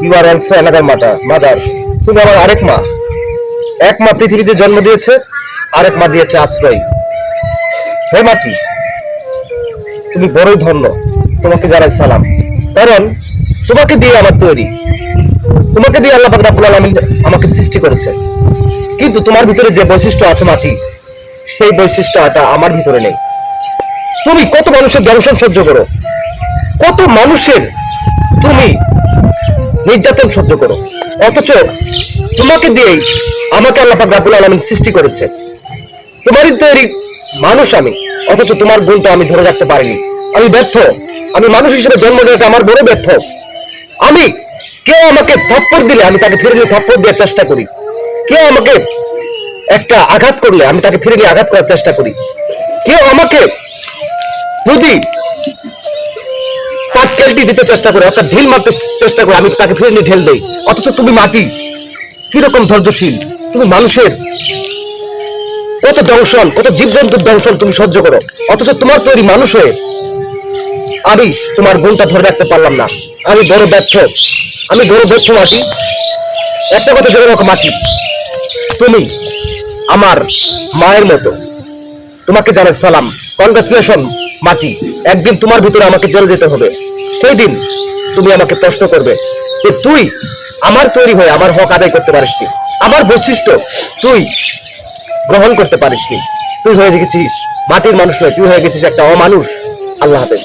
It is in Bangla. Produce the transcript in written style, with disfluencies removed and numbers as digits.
You are also another mother. তুমি আমার আরেক মা। এক মা পৃথিবীতে জন্ম দিয়েছে, আরেক মা দিয়েছে আশ্রয়। হে মাটি, তুমি বড়ই ধন্য, তোমাকে জানাই সালাম। কারণ তোমাকে দিয়ে আমার তৈরি, তোমাকে দিয়ে আল্লাহ পাক রব্বুল আলামিন আমাকে সৃষ্টি করেছে। কিন্তু তোমার ভিতরে যে বৈশিষ্ট্য আছে মাটি, সেই বৈশিষ্ট্যটা আমার ভিতরে নেই। তুমি কত মানুষের দংশন সহ্য করো, কত মানুষের তুমি নির্যাতন সহ্য করো, অথচ তোমাকে দিয়েই আমাকে আল্লাহ পাক রব্বুল আলামিন সৃষ্টি করেছে। তোমারই তৈরি মানুষ আমি, অথচ তোমার গুণটা আমি ধরে রাখতে পারিনি। আমি ব্যর্থ, আমি মানুষ হিসেবে জন্ম নেওয়াটা আমার বড় ব্যর্থ। আমি, কেউ আমাকে থাপ্পড় দিলে আমি তাকে ফিরে নিয়ে থাপ্পড় দেওয়ার চেষ্টা করি। কেউ আমাকে একটা আঘাত করলে আমি তাকে ফিরে নিয়ে আঘাত করার চেষ্টা করি। কেউ আমাকে যদি পাটকেলটি দিতে চেষ্টা করে, অর্থাৎ ঢিল মারতে চেষ্টা করে, আমি তাকে ফিরে নিয়ে ঢেল দেই। অথচ তুমি মাটি, কিরকম ধৈর্যশীল, তুমি মানুষের কত দংশন, কত জীবজন্তুর দংশন তুমি সহ্য করো, অথচ তোমার তৈরি মানুষ হয়ে আমি তোমার গুণটা ধরে রাখতে পারলাম না। আমি বড় ব্যর্থ, আমি বড় ব্যর্থ মাটি। একটা কথা জেনে রাখো মাটি, তুমি আমার মায়ের মতো, তোমাকে জানাই সালাম, কনগ্রাচুলেশন মাটি। একদিন তোমার ভিতরে আমাকে চলে যেতে হবে। সেই দিন তুমি আমাকে প্রশ্ন করবে যে তুই আমার তৈরি হয়ে আমার হক আদায় করতে পারিসনি, আমার বৈশিষ্ট্য তুই গ্রহণ করতে পারিসনি। তুই হয়ে গেছিস মাটির মানুষ নয়, তুই হয়ে গেছিস একটা অমানুষ। আল্লাহ হাফেজ।